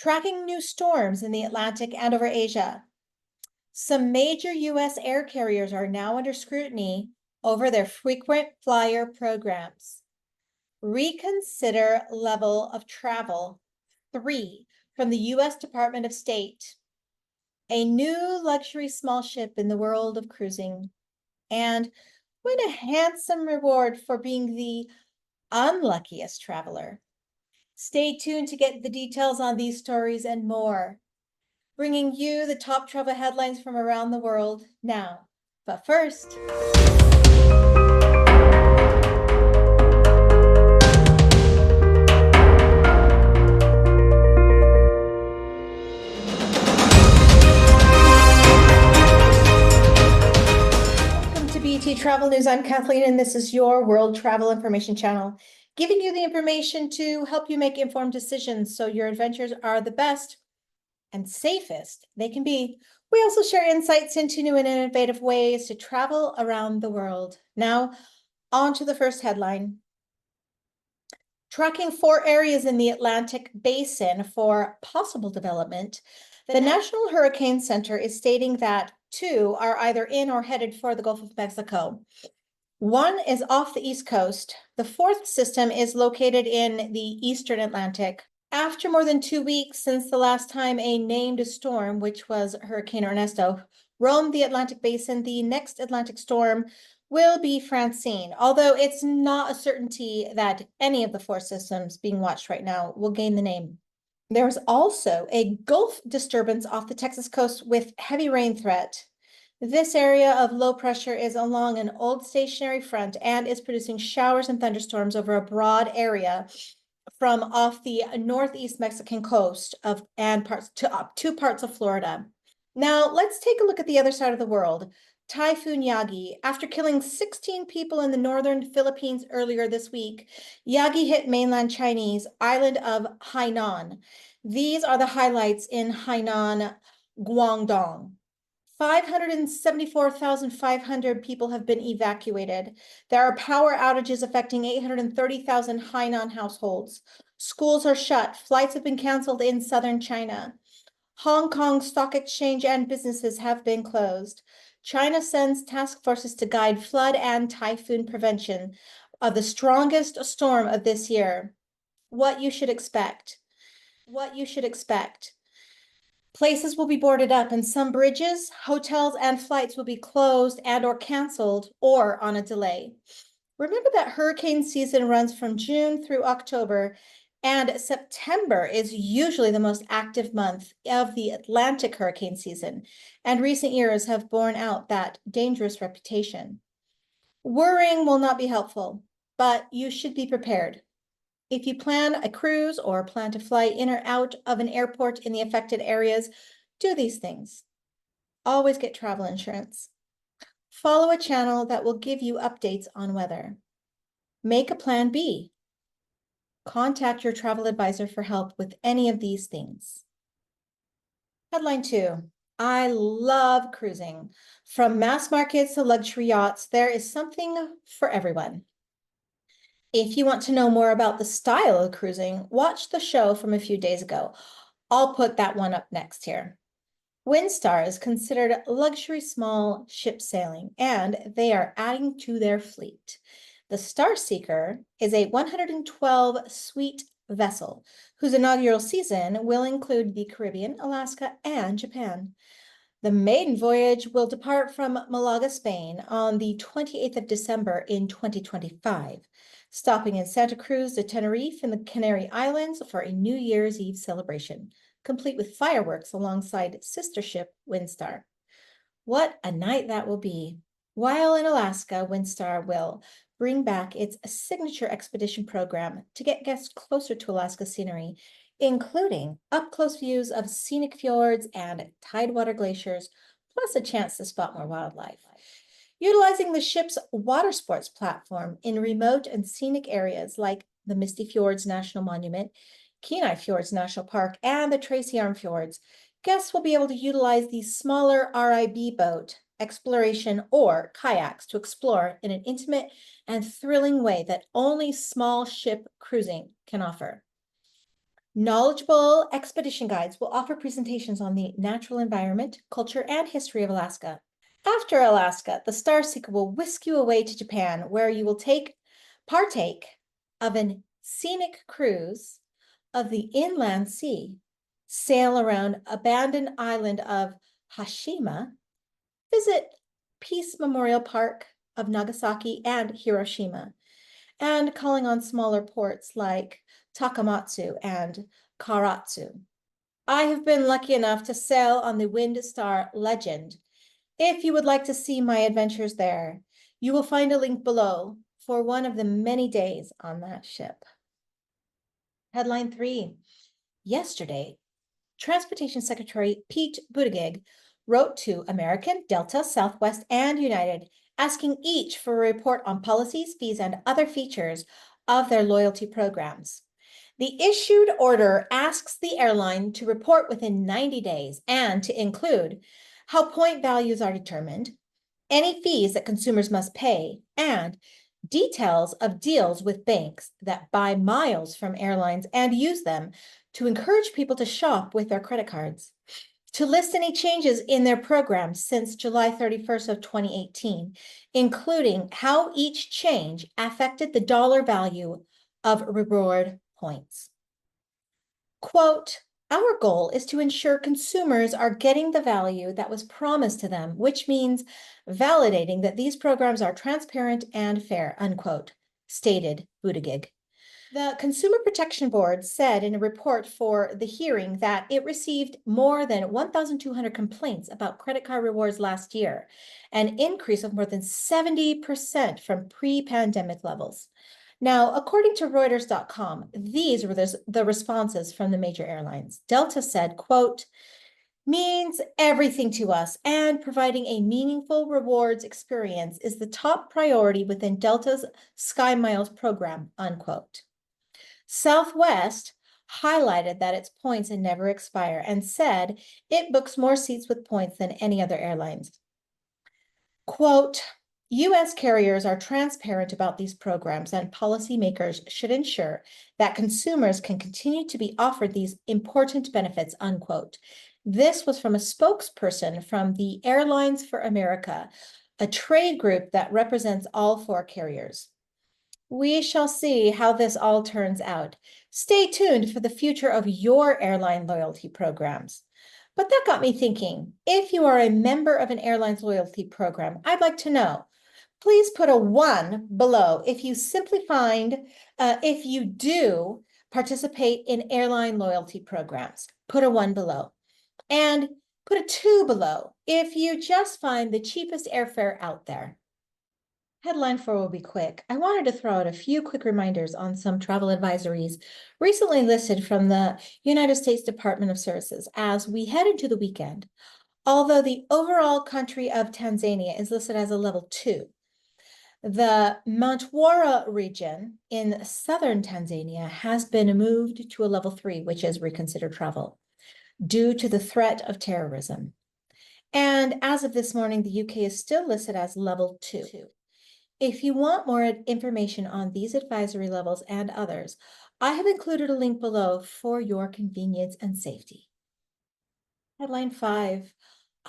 tracking new storms in the Atlantic and over Asia. Some major U.S. air carriers are now under scrutiny over their frequent flyer programs. Reconsider level of travel 3 from the U.S. Department of State. A new luxury small ship in the world of cruising. And win a handsome reward for being the unluckiest traveler. Stay tuned to get the details on these stories and more, bringing you the top travel headlines from around the world now. But first, welcome to BT Travel News. I'm Kathleen, and this is your World Travel Information Channel, giving you the information to help you make informed decisions so your adventures are the best and safest they can be. We also share insights into new and innovative ways to travel around the world. Now, on to the first headline. Tracking 4 areas in the Atlantic Basin for possible development, the National Hurricane Center is stating that 2 are either in or headed for the Gulf of Mexico. 1 is off the East Coast. The 4th system is located in the Eastern Atlantic. After more than 2 weeks since the last time a named storm, which was Hurricane Ernesto, roamed the Atlantic Basin, the next Atlantic storm will be Francine, although it's not a certainty that any of the 4 systems being watched right now will gain the name. There's also a Gulf disturbance off the Texas coast with heavy rain threat. This area of low pressure is along an old stationary front and is producing showers and thunderstorms over a broad area from off the northeast Mexican coast and two parts of Florida. Now, let's take a look at the other side of the world. Typhoon Yogi. After killing 16 people in the northern Philippines earlier this week, Yogi hit mainland Chinese island of Hainan. These are the highlights in Hainan, Guangdong. 574,500 people have been evacuated. There are power outages affecting 830,000 Hainan households. Schools are shut. Flights have been canceled in southern China. Hong Kong Stock Exchange and businesses have been closed. China sends task forces to guide flood and typhoon prevention of the strongest storm of this year. What you should expect. Places will be boarded up and some bridges, hotels, and flights will be closed and or canceled or on a delay. Remember that hurricane season runs from June through October, and September is usually the most active month of the Atlantic hurricane season, and recent years have borne out that dangerous reputation. Worrying will not be helpful, but you should be prepared. If you plan a cruise or plan to fly in or out of an airport in the affected areas, do these things. Always get travel insurance. Follow a channel that will give you updates on weather. Make a plan B. Contact your travel advisor for help with any of these things. Headline 2. I love cruising. From mass markets to luxury yachts, there is something for everyone. If you want to know more about the style of cruising, watch the show from a few days ago. I'll put that one up next here. Windstar is considered luxury small ship sailing, and they are adding to their fleet. The Starseeker is a 112-suite vessel whose inaugural season will include the Caribbean, Alaska, and Japan. The maiden voyage will depart from Malaga, Spain on the 28th of December in 2025, stopping in Santa Cruz de Tenerife in the Canary Islands for a New Year's Eve celebration, complete with fireworks alongside sister ship Windstar. What a night that will be. While in Alaska, Windstar will bring back its signature expedition program to get guests closer to Alaska scenery, including up-close views of scenic fjords and tidewater glaciers, plus a chance to spot more wildlife. Utilizing the ship's water sports platform in remote and scenic areas like the Misty Fjords National Monument, Kenai Fjords National Park, and the Tracy Arm Fjords, guests will be able to utilize the smaller RIB boat, exploration, or kayaks to explore in an intimate and thrilling way that only small ship cruising can offer. Knowledgeable expedition guides will offer presentations on the natural environment, culture, and history of Alaska. After Alaska, the Starseeker will whisk you away to Japan, where you will partake of an scenic cruise of the inland sea, sail around abandoned island of Hashima, visit Peace Memorial Park of Nagasaki and Hiroshima, and calling on smaller ports like Takamatsu and Karatsu. I have been lucky enough to sail on the Windstar Legend. If you would like to see my adventures there, you will find a link below for one of the many days on that ship. Headline 3. Yesterday, Transportation Secretary Pete Buttigieg wrote to American, Delta, Southwest, and United, asking each for a report on policies, fees, and other features of their loyalty programs. The issued order asks the airline to report within 90 days and to include how point values are determined, any fees that consumers must pay, and details of deals with banks that buy miles from airlines and use them to encourage people to shop with their credit cards, to list any changes in their programs since July 31st of 2018, including how each change affected the dollar value of reward points. Quote, our goal is to ensure consumers are getting the value that was promised to them, which means validating that these programs are transparent and fair, unquote, stated Buttigieg. The Consumer Protection Board said in a report for the hearing that it received more than 1,200 complaints about credit card rewards last year, an increase of more than 70% from pre-pandemic levels. Now, according to Reuters.com, these were the responses from the major airlines. Delta said, quote, means everything to us, and providing a meaningful rewards experience is the top priority within Delta's SkyMiles program, unquote. Southwest highlighted that its points never expire and said it books more seats with points than any other airlines. Quote, U.S. carriers are transparent about these programs, and policymakers should ensure that consumers can continue to be offered these important benefits, unquote. This was from a spokesperson from the Airlines for America, a trade group that represents all four carriers. We shall see how this all turns out. Stay tuned for the future of your airline loyalty programs. But that got me thinking, if you are a member of an airline's loyalty program, I'd like to know. Please put a 1 below if you if you do participate in airline loyalty programs. Put a 1 below. And put a 2 below if you just find the cheapest airfare out there. Headline 4 will be quick. I wanted to throw out a few quick reminders on some travel advisories recently listed from the United States Department of Services as we head into the weekend. Although the overall country of Tanzania is listed as a level 2, the Mtwara region in southern Tanzania has been moved to a level 3, which is reconsider travel, due to the threat of terrorism. And as of this morning, the UK is still listed as level 2. If you want more information on these advisory levels and others, I have included a link below for your convenience and safety. Headline 5.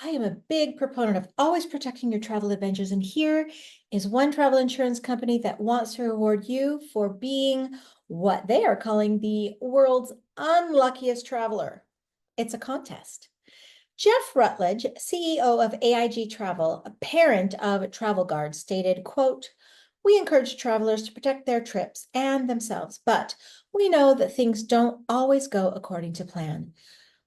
I am a big proponent of always protecting your travel adventures, and here is one travel insurance company that wants to reward you for being what they are calling the world's unluckiest traveler. It's a contest. Jeff Rutledge, CEO of AIG Travel, a parent of Travel Guard, stated, quote, we encourage travelers to protect their trips and themselves, but we know that things don't always go according to plan.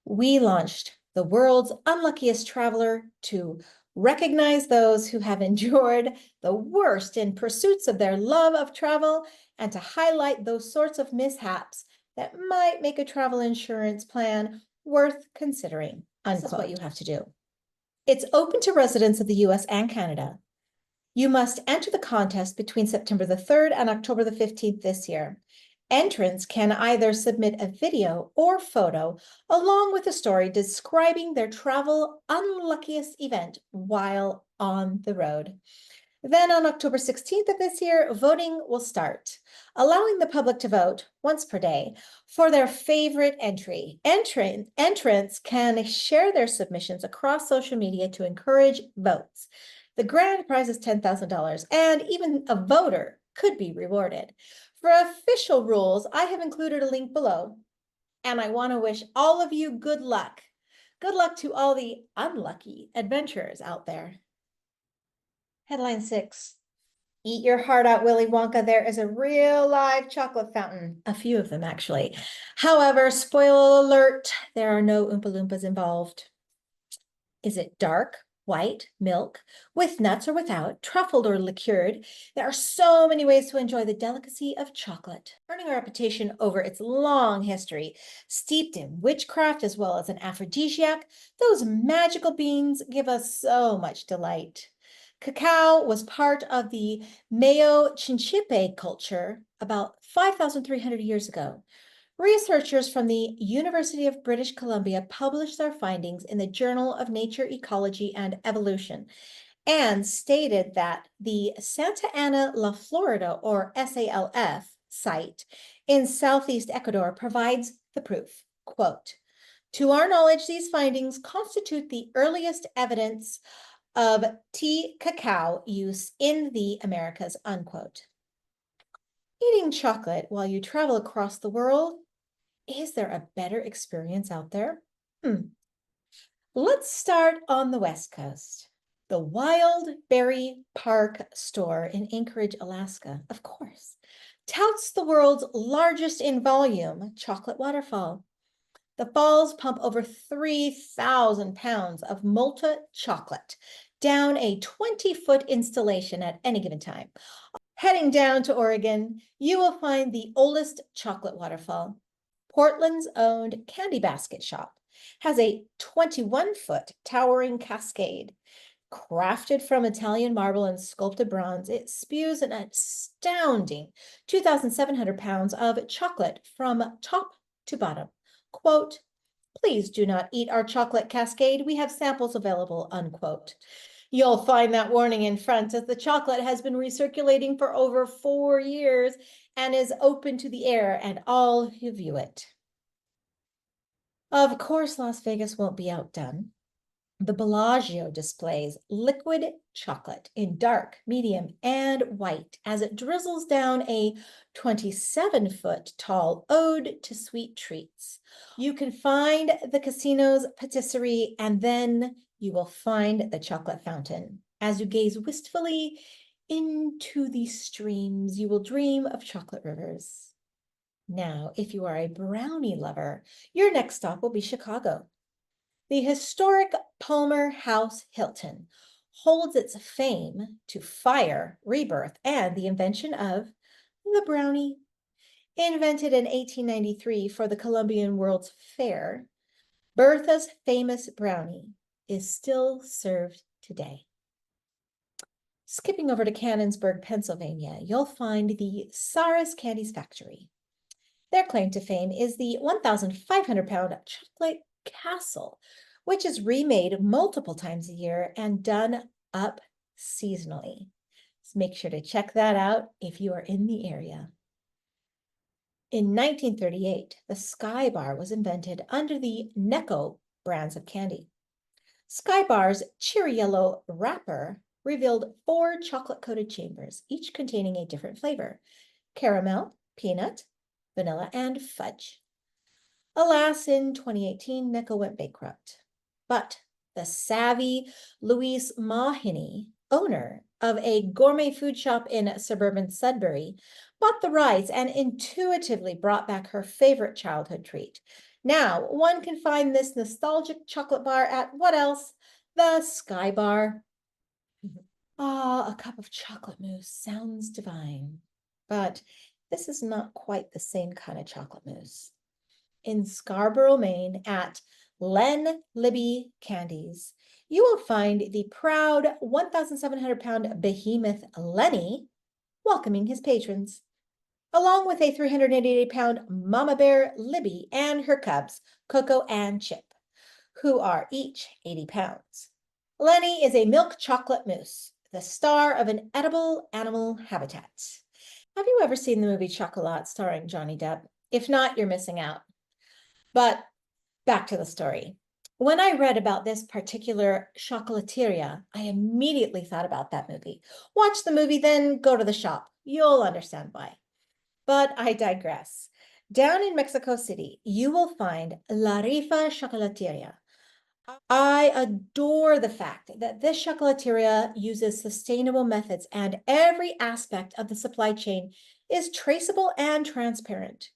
We launched the world's unluckiest traveler to recognize those who have endured the worst in pursuits of their love of travel and to highlight those sorts of mishaps that might make a travel insurance plan worth considering. Unquote. This is what you have to do. It's open to residents of the US and Canada. You must enter the contest between September the 3rd and October the 15th this year. Entrants can either submit a video or photo along with a story describing their travel unluckiest event while on the road. Then on October 16th of this year, voting will start, allowing the public to vote once per day for their favorite entry. Entrants can share their submissions across social media to encourage votes. The grand prize is $10,000, and even a voter could be rewarded. For official rules, I have included a link below, and I want to wish all of you good luck. Good luck to all the unlucky adventurers out there. Headline 6. Eat your heart out, Willy Wonka. There is a real live chocolate fountain. A few of them, actually. However, spoiler alert, there are no Oompa Loompas involved. Is it dark, white, milk, with nuts or without, truffled or liqueured? There are so many ways to enjoy the delicacy of chocolate, earning a reputation over its long history. Steeped in witchcraft as well as an aphrodisiac, those magical beans give us so much delight. Cacao was part of the Mayo-Chinchipe culture about 5,300 years ago. Researchers from the University of British Columbia published their findings in the Journal of Nature, Ecology, and Evolution and stated that the Santa Ana La Florida, or SALF, site in southeast Ecuador provides the proof. Quote, "To our knowledge, these findings constitute the earliest evidence of tea cacao use in the Americas," unquote. Eating chocolate while you travel across the world, is there a better experience out there? Let's start on the West Coast. The Wild Berry Park store in Anchorage, Alaska, of course, touts the world's largest in volume chocolate waterfall. The falls pump over 3,000 pounds of molten chocolate down a 20-foot installation at any given time. Heading down to Oregon, you will find the oldest chocolate waterfall. Portland's owned Candy Basket Shop has a 21-foot towering cascade. Crafted from Italian marble and sculpted bronze, it spews an astounding 2,700 pounds of chocolate from top to bottom. Quote, "Please do not eat our chocolate cascade. We have samples available," unquote. You'll find that warning in front, as the chocolate has been recirculating for over 4 years and is open to the air and all who view it. Of course, Las Vegas won't be outdone. The Bellagio displays liquid chocolate in dark, medium, and white as it drizzles down a 27-foot tall ode to sweet treats. You can find the casino's patisserie, and then you will find the chocolate fountain. As you gaze wistfully into the streams, you will dream of chocolate rivers. Now, if you are a brownie lover, your next stop will be Chicago. The historic Palmer House Hilton holds its fame to fire, rebirth, and the invention of the brownie. Invented in 1893 for the Columbian World's Fair, Bertha's famous brownie is still served today. Skipping over to Canonsburg, Pennsylvania, you'll find the Saris Candies Factory. Their claim to fame is the 1,500-pound chocolate castle, which is remade multiple times a year and done up seasonally. So make sure to check that out if you are in the area. In 1938, the Sky Bar was invented under the Necco brands of candy. Sky Bar's cheery yellow wrapper revealed 4 chocolate-coated chambers, each containing a different flavor: caramel, peanut, vanilla, and fudge. Alas, in 2018, Necco went bankrupt. But the savvy Louise Mahiney, owner of a gourmet food shop in suburban Sudbury, bought the rights and intuitively brought back her favorite childhood treat. Now, one can find this nostalgic chocolate bar at what else? The Sky Bar. Ah, a cup of chocolate mousse sounds divine. But this is not quite the same kind of chocolate mousse. In Scarborough, Maine, at Len Libby Candies, you will find the proud 1,700-pound behemoth Lenny welcoming his patrons, along with a 388-pound mama bear Libby and her cubs, Coco and Chip, who are each 80 pounds. Lenny is a milk chocolate mousse the star of an edible animal habitat. Have you ever seen the movie Chocolat starring Johnny Depp? If not, you're missing out. But back to the story. When I read about this particular chocolateria, I immediately thought about that movie. Watch the movie, then go to the shop. You'll understand why. But I digress. Down in Mexico City, you will find La Rifa Chocolateria. I adore the fact that this chocolateria uses sustainable methods and every aspect of the supply chain is traceable and transparent.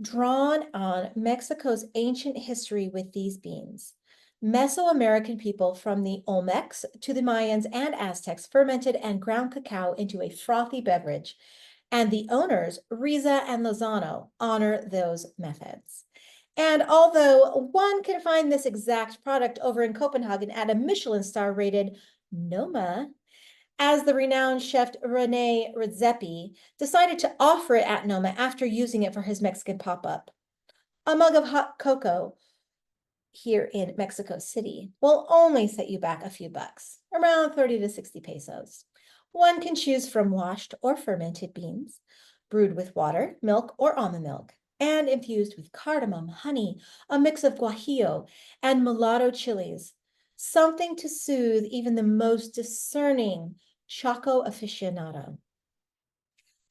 Drawn on Mexico's ancient history with these beans, Mesoamerican people from the Olmecs to the Mayans and Aztecs fermented and ground cacao into a frothy beverage, and the owners, Riza and Lozano, honor those methods. And although one can find this exact product over in Copenhagen at a Michelin star rated Noma, as the renowned chef Rene Redzepi decided to offer it at Noma after using it for his Mexican pop-up. A mug of hot cocoa here in Mexico City will only set you back a few bucks, around 30 to 60 pesos. One can choose from washed or fermented beans, brewed with water, milk, or almond milk, and infused with cardamom, honey, a mix of guajillo, and mulatto chilies, something to soothe even the most discerning Choco aficionado.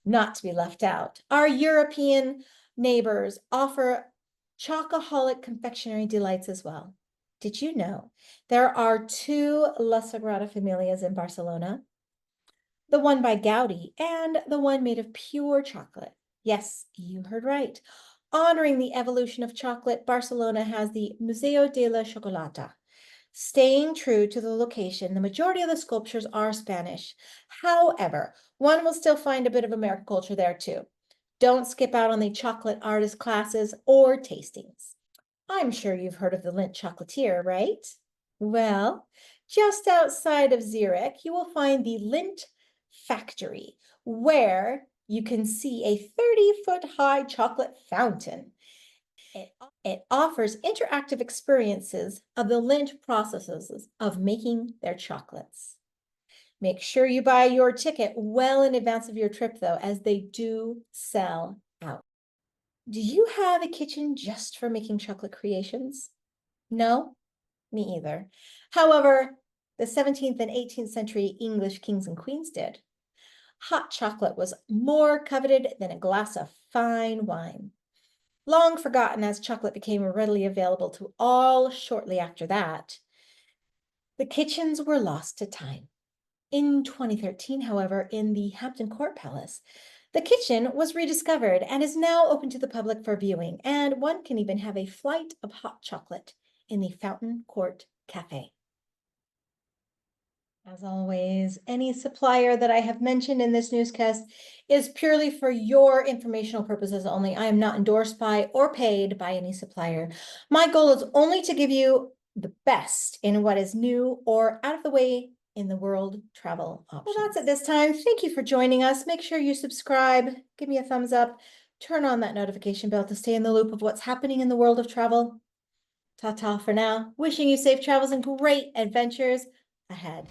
Not to be left out, our European neighbors offer chocoholic confectionery delights as well. Did you know there are 2 La Sagrada Familias in Barcelona? The one by Gaudi and the one made of pure chocolate. Yes, you heard right. Honoring the evolution of chocolate, Barcelona has the Museo de la Chocolata. Staying true to the location, the majority of the sculptures are Spanish. However, one will still find a bit of American culture there too. Don't skip out on the chocolate artist classes or tastings. I'm sure you've heard of the Lindt Chocolatier, right? Well, just outside of Zurich, you will find the Lindt Factory, where you can see a 30-foot high chocolate fountain. It offers interactive experiences of the Lindt processes of making their chocolates. Make sure you buy your ticket well in advance of your trip, though, as they do sell out. Do you have a kitchen just for making chocolate creations? No, me either. However, the 17th and 18th century English kings and queens did. Hot chocolate was more coveted than a glass of fine wine. Long forgotten as chocolate became readily available to all shortly after that, the kitchens were lost to time. In 2013, however, in the Hampton Court Palace, the kitchen was rediscovered and is now open to the public for viewing, and one can even have a flight of hot chocolate in the Fountain Court Cafe. As always, any supplier that I have mentioned in this newscast is purely for your informational purposes only. I am not endorsed by or paid by any supplier. My goal is only to give you the best in what is new or out of the way in the world travel options. Well, that's it this time. Thank you for joining us. Make sure you subscribe, give me a thumbs up, turn on that notification bell to stay in the loop of what's happening in the world of travel. Ta-ta for now. Wishing you safe travels and great adventures ahead.